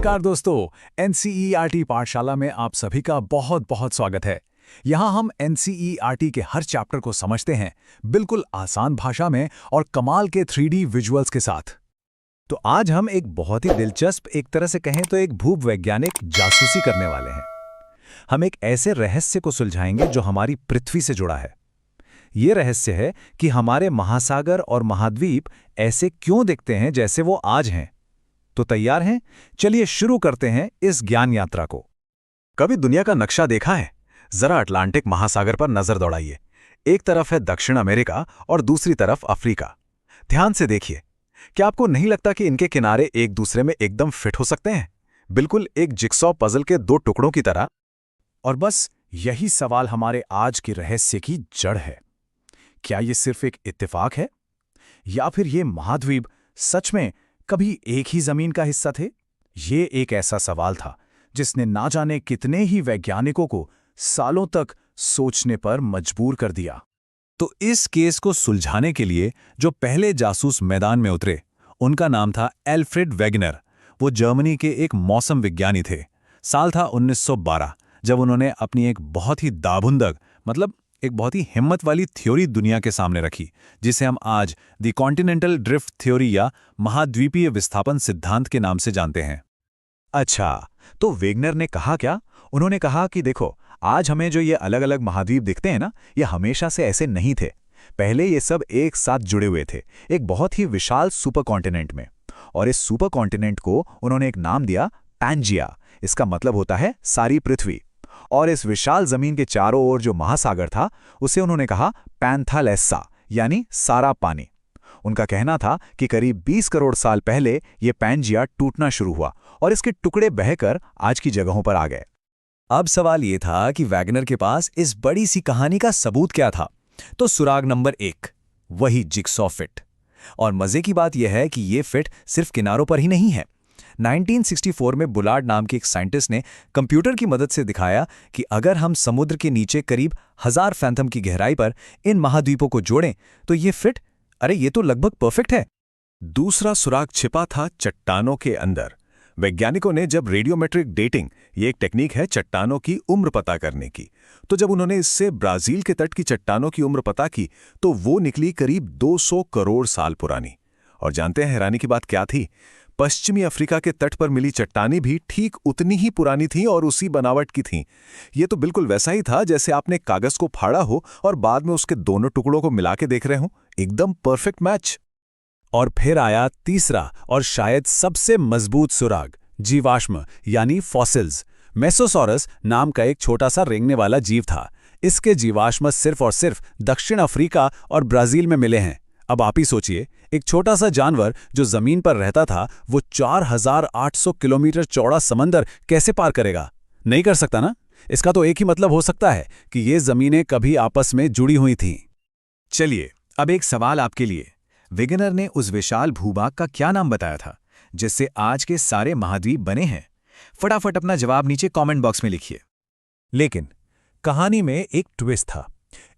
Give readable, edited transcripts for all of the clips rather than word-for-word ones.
नमस्कार दोस्तों, एनसीईआरटी पाठशाला में आप सभी का बहुत बहुत स्वागत है। यहाँ हम एनसीईआरटी के हर चैप्टर को समझते हैं, बिल्कुल आसान भाषा में और कमाल के 3D विजुअल्स के साथ। तो आज हम एक बहुत ही दिलचस्प, एक तरह से कहें तो एक भूवैज्ञानिक जासूसी करने वाले हैं। हम एक ऐसे रहस्य को सुलझाएंगे जो हमारी पृथ्वी से जुड़ा है। ये रहस्य है कि हमारे महासागर और महाद्वीप ऐसे क्यों दिखते हैं जैसे वो आज हैं। तो तैयार हैं? चलिए शुरू करते हैं इस ज्ञान यात्रा को। कभी दुनिया का नक्शा देखा है? जरा अटलांटिक महासागर पर नजर दौड़ाइए। एक तरफ है दक्षिण अमेरिका और दूसरी तरफ अफ्रीका। ध्यान से देखिए, क्या आपको नहीं लगता कि इनके किनारे एक दूसरे में एकदम फिट हो सकते हैं? बिल्कुल एक जिक्सॉ पजल के दो टुकड़ों की तरह। और बस यही सवाल हमारे आज के रहस्य की जड़ है। क्या ये सिर्फ एक इत्तेफाक है, या फिर ये महाद्वीप सच में कभी एक ही जमीन का हिस्सा थे? ये एक ऐसा सवाल था जिसने ना जाने कितने ही वैज्ञानिकों को सालों तक सोचने पर मजबूर कर दिया। तो इस केस को सुलझाने के लिए जो पहले जासूस मैदान में उतरे, उनका नाम था एल्फ्रेड वेगनर। वो जर्मनी के एक मौसम विज्ञानी थे। साल था 1912, जब उन्होंने अपनी एक बहुत ही दाभुंदक, मतलब एक बहुत ही हिम्मत वाली थ्योरी दुनिया के सामने रखी, जिसे हम आज द कॉन्टिनेंटल ड्रिफ्ट थ्योरी या महाद्वीपीय विस्थापन सिद्धांत के नाम से जानते हैं। अच्छा, तो वेगनर ने कहा क्या? उन्होंने कहा कि देखो, आज हमें जो ये अलग अलग महाद्वीप दिखते हैं ना, ये हमेशा से ऐसे नहीं थे। पहले ये सब एक साथ जुड़े हुए थे, एक बहुत ही विशाल सुपर कॉन्टिनेंट में। और इस सुपर कॉन्टिनेंट को उन्होंने एक नाम दिया, पैंजिया। इसका मतलब होता है सारी पृथ्वी। और इस विशाल जमीन के चारों ओर जो महासागर था, उसे उन्होंने कहा पैंथालेस्सा, यानी सारा पानी। उनका कहना था कि करीब 20 करोड़ साल पहले ये पैंजिया टूटना शुरू हुआ और इसके टुकड़े बहकर आज की जगहों पर आ गए। अब सवाल ये था कि वैगनर के पास इस बड़ी सी कहानी का सबूत क्या था। तो सुराग नंबर 1, वही जिक्सॉ फिट। और मजे की बात यह है कि ये फिट सिर्फ किनारों पर ही नहीं है। 1964 में बुलार्ड नाम के एक साइंटिस्ट ने कंप्यूटर की मदद से दिखाया कि अगर हम समुद्र के नीचे करीब 1000 फैथम की गहराई पर इन महाद्वीपों को जोड़ें तो ये फिट, अरे ये तो लगभग परफेक्ट है। दूसरा सुराग छिपा था चट्टानों के अंदर। वैज्ञानिकों ने जब रेडियोमेट्रिक डेटिंग, ये एक टेक्निक है चट्टानों की उम्र पता करने की, तो जब उन्होंने इससे ब्राजील के तट की चट्टानों की उम्र पता की तो वो निकली करीब 200 करोड़ साल पुरानी। और जानते हैं हैरानी की बात क्या थी? पश्चिमी अफ्रीका के तट पर मिली चट्टानी भी ठीक उतनी ही पुरानी थी और उसी बनावट की थीं। ये तो बिल्कुल वैसा ही था जैसे आपने कागज को फाड़ा हो और बाद में उसके दोनों टुकड़ों को मिला के देख रहे हो। एकदम परफेक्ट मैच। और फिर आया तीसरा और शायद सबसे मजबूत सुराग, जीवाश्म यानी फॉसिल्स। मेसोसॉरस नाम का एक छोटा सा रेंगने वाला जीव था। इसके जीवाश्म सिर्फ और सिर्फ दक्षिण अफ्रीका और ब्राजील में मिले हैं। अब आप ही सोचिए, एक छोटा सा जानवर जो जमीन पर रहता था, वो 4800 किलोमीटर चौड़ा समंदर कैसे पार करेगा? नहीं कर सकता ना। इसका तो एक ही मतलब हो सकता है कि ये जमीनें कभी आपस में जुड़ी हुई थीं। चलिए, अब एक सवाल आपके लिए। वेगनर ने उस विशाल भूभाग का क्या नाम बताया था जिससे आज के सारे महाद्वीप बने हैं? फटाफट अपना जवाब नीचे कमेंट बॉक्स में लिखिए। लेकिन कहानी में एक ट्विस्ट था।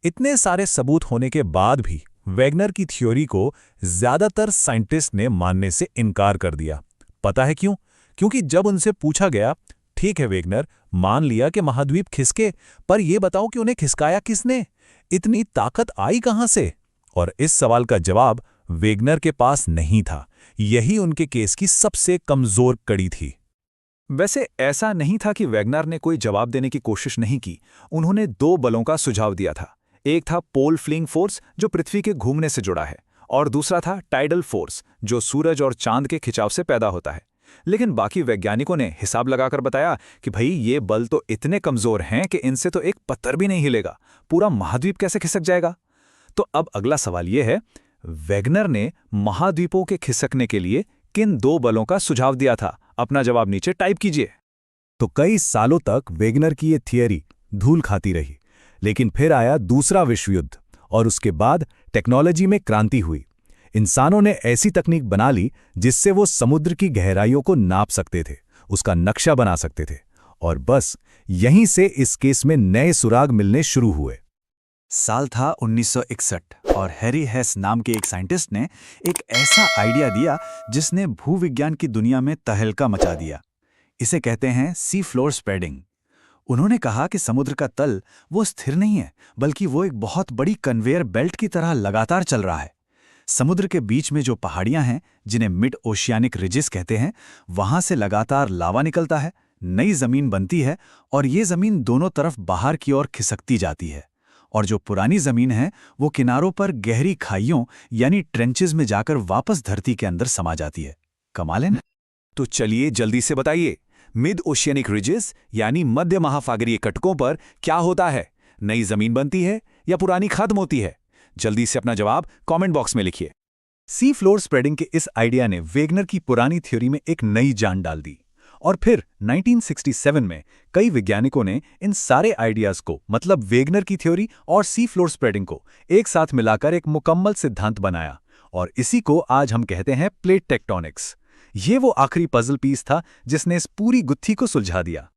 इतने सारे सबूत होने के बाद भी वेगनर की थ्योरी को ज्यादातर साइंटिस्ट ने मानने से इनकार कर दिया। पता है क्यों? क्योंकि जब उनसे पूछा गया, ठीक है वेगनर, मान लिया कि महाद्वीप खिसके, पर यह बताओ कि उन्हें खिसकाया किसने? इतनी ताकत आई कहां से? और इस सवाल का जवाब वेगनर के पास नहीं था। यही उनके केस की सबसे कमजोर कड़ी थी। वैसे ऐसा नहीं था कि वेगनर ने कोई जवाब देने की कोशिश नहीं की। उन्होंने 2 बलों का सुझाव दिया था। एक था पोल फ्लिंग फोर्स, जो पृथ्वी के घूमने से जुड़ा है, और दूसरा था टाइडल फोर्स, जो सूरज और चांद के खिंचाव से पैदा होता है। लेकिन बाकी वैज्ञानिकों ने हिसाब लगाकर बताया कि भाई ये बल तो इतने कमजोर हैं कि इनसे तो एक पत्थर भी नहीं हिलेगा। पूरा महाद्वीप कैसे खिसक जाएगा? तो अब अगला सवाल यह है, वेगनर ने महाद्वीपों के खिसकने के लिए किन 2 बलों का सुझाव दिया था? अपना जवाब नीचे टाइप कीजिए। तो कई सालों तक वेगनर की ये थियरी धूल खाती रही। लेकिन फिर आया दूसरा विश्व युद्ध और उसके बाद टेक्नोलॉजी में क्रांति हुई। इंसानों ने ऐसी तकनीक बना ली जिससे वो समुद्र की गहराइयों को नाप सकते थे, उसका नक्शा बना सकते थे। और बस यहीं से इस केस में नए सुराग मिलने शुरू हुए। साल था 1961 और हैरी हेस नाम के एक साइंटिस्ट ने एक ऐसा आइडिया दिया जिसने भूविज्ञान की दुनिया में तहलका मचा दिया। इसे कहते हैं सी फ्लोर स्प्रेडिंग। उन्होंने कहा कि समुद्र का तल वो स्थिर नहीं है, बल्कि वो एक बहुत बड़ी कन्वेयर बेल्ट की तरह लगातार चल रहा है। समुद्र के बीच में जो पहाड़ियां हैं, जिन्हें मिड ओशियानिक रिजेस कहते हैं, वहां से लगातार लावा निकलता है, नई जमीन बनती है और ये जमीन दोनों तरफ बाहर की ओर खिसकती जाती है। और जो पुरानी जमीन है वो किनारों पर गहरी खाइयों यानी ट्रेंचेस में जाकर वापस धरती के अंदर समा जाती है। कमाल है ना? तो चलिए जल्दी से बताइए, मिड ओशियनिक रिजेस यानी मध्य महासागरीय कटकों पर क्या होता है? नई जमीन बनती है या पुरानी खत्म होती है? जल्दी से अपना जवाब कमेंट बॉक्स में लिखिए। सी फ्लोर स्प्रेडिंग के इस आइडिया ने वेगनर की पुरानी थ्योरी में एक नई जान डाल दी और फिर 1967 में कई वैज्ञानिकों ने इन सारे आइडियाज को, मतलब वेगनर की थ्योरी और सी फ्लोर स्प्रेडिंग को एक साथ मिलाकर एक मुकम्मल सिद्धांत बनाया और इसी को आज हम कहते हैं प्लेट टेक्टोनिक्स। ये वो आखिरी पजल पीस था जिसने इस पूरी गुत्थी को सुलझा दिया।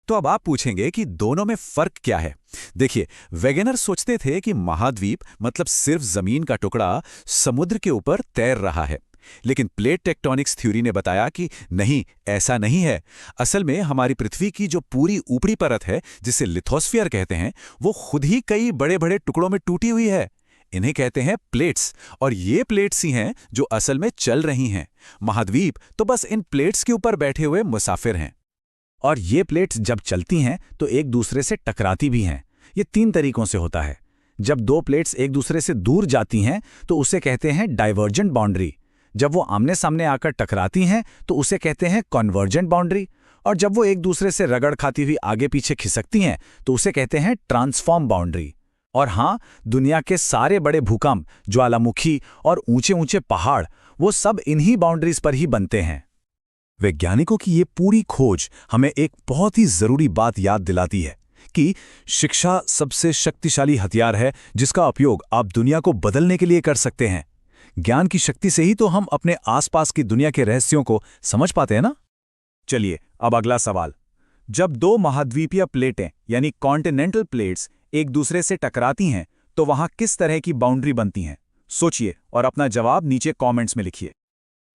तो अब आप पूछेंगे कि दोनों में फर्क क्या है? देखिए, वेगनर सोचते थे कि महाद्वीप मतलब सिर्फ जमीन का टुकड़ा समुद्र के ऊपर तैर रहा है, लेकिन प्लेट टेक्टोनिक्स थ्योरी ने बताया कि नहीं, ऐसा नहीं है। असल में हमारी पृथ्वी की जो पूरी ऊपरी परत है, जिसे लिथोस्फीयर कहते हैं, वो खुद ही कई बड़े बड़े टुकड़ों में टूटी हुई है। इन्हें कहते हैं प्लेट्स, और ये प्लेट्स ही हैं जो असल में चल रही हैं। महाद्वीप तो बस इन प्लेट्स के ऊपर बैठे हुए मुसाफिर हैं। और ये प्लेट्स जब चलती हैं तो एक दूसरे से टकराती भी हैं। ये 3 तरीकों से होता है। जब 2 प्लेट्स एक दूसरे से दूर जाती हैं तो उसे कहते हैं डाइवर्जेंट बाउंड्री। जब वो आमने सामने आकर टकराती हैं तो उसे कहते हैं कन्वर्जेंट बाउंड्री। और जब वो एक दूसरे से रगड़ खाती हुई आगे पीछे खिसकती हैं तो उसे कहते हैं ट्रांसफॉर्म बाउंड्री। और हाँ, दुनिया के सारे बड़े भूकंप, ज्वालामुखी और ऊंचे ऊंचे पहाड़, वो सब इन्हीं बाउंड्रीज पर ही बनते हैं। वैज्ञानिकों की ये पूरी खोज हमें एक बहुत ही जरूरी बात याद दिलाती है कि शिक्षा सबसे शक्तिशाली हथियार है जिसका उपयोग आप दुनिया को बदलने के लिए कर सकते हैं। ज्ञान की शक्ति से ही तो हम अपने आसपास की दुनिया के रहस्यों को समझ पाते हैं ना। चलिए अब अगला सवाल। जब 2 महाद्वीपीय प्लेटें यानी कॉन्टिनेंटल प्लेट्स एक दूसरे से टकराती हैं तो वहां किस तरह की बाउंड्री बनती हैं? सोचिए और अपना जवाब नीचे कमेंट्स में लिखिए।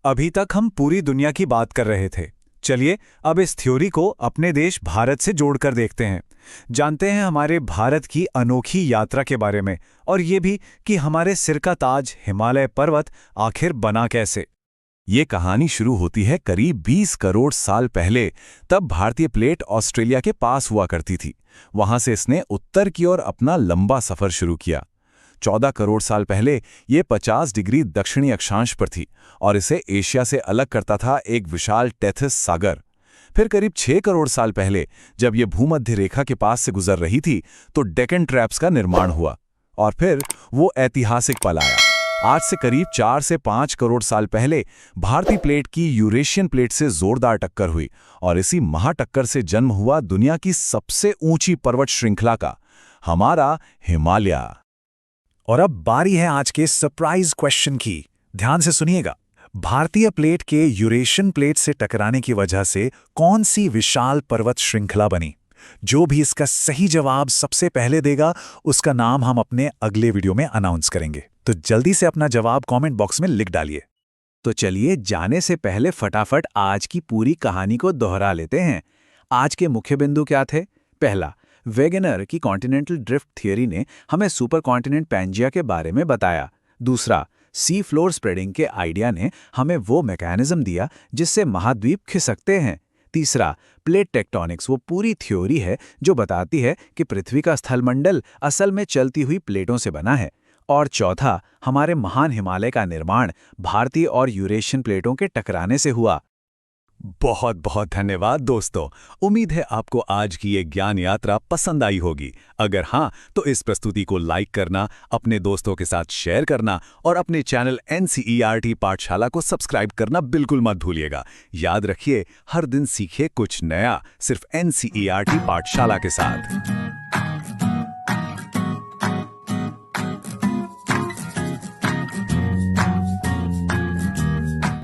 अभी तक हम पूरी दुनिया की बात कर रहे थे। चलिए अब इस थ्योरी को अपने देश भारत से जोड़कर देखते हैं। जानते हैं हमारे भारत की अनोखी यात्रा के बारे में, और ये भी कि हमारे सिर का ताज हिमालय पर्वत आखिर बना कैसे। ये कहानी शुरू होती है करीब 20 करोड़ साल पहले। तब भारतीय प्लेट ऑस्ट्रेलिया के पास हुआ करती थी। वहां से इसने उत्तर की ओर अपना लंबा सफर शुरू किया। 14 करोड़ साल पहले ये 50 डिग्री दक्षिणी अक्षांश पर थी और इसे एशिया से अलग करता था एक विशाल टेथिस सागर। फिर करीब 6 करोड़ साल पहले जब ये भूमध्य रेखा के पास से गुजर रही थी तो डेक्कन ट्रैप्स का निर्माण हुआ और फिर वो ऐतिहासिक पल आया। आज से करीब 4 से 5 करोड़ साल पहले भारतीय प्लेट की यूरेशियन प्लेट से जोरदार टक्कर हुई और इसी महाटक्कर से जन्म हुआ दुनिया की सबसे ऊंची पर्वत श्रृंखला का, हमारा हिमालय। और अब बारी है आज के सरप्राइज क्वेश्चन की। ध्यान से सुनिएगा। भारतीय प्लेट के यूरेशियन प्लेट से टकराने की वजह से कौन सी विशाल पर्वत श्रृंखला बनी? जो भी इसका सही जवाब सबसे पहले देगा उसका नाम हम अपने अगले वीडियो में अनाउंस करेंगे। तो जल्दी से अपना जवाब कमेंट बॉक्स में लिख डालिए। तो चलिए जाने से पहले फटाफट आज की पूरी कहानी को दोहरा लेते हैं। आज के मुख्य बिंदु क्या थे? पहला, वेगनर की कॉन्टिनेंटल ड्रिफ्ट थियरी ने हमें सुपर कॉन्टिनेंट पैंजिया के बारे में बताया। दूसरा, सी फ्लोर स्प्रेडिंग के आइडिया ने हमें वो मैकेनिज्म दिया जिससे महाद्वीप खिसकते हैं। तीसरा, प्लेट टेक्टोनिक्स वो पूरी थ्योरी है जो बताती है कि पृथ्वी का स्थलमंडल असल में चलती हुई प्लेटों से बना है। और चौथा, हमारे महान हिमालय का निर्माण भारतीय और यूरेशियन प्लेटों के टकराने से हुआ। बहुत बहुत धन्यवाद दोस्तों। उम्मीद है आपको आज की ये ज्ञान यात्रा पसंद आई होगी। अगर हाँ, तो इस प्रस्तुति को लाइक करना, अपने दोस्तों के साथ शेयर करना और अपने चैनल NCERT पाठशाला को सब्सक्राइब करना बिल्कुल मत भूलिएगा। याद रखिए, हर दिन सीखिए कुछ नया, सिर्फ NCERT पाठशाला के साथ।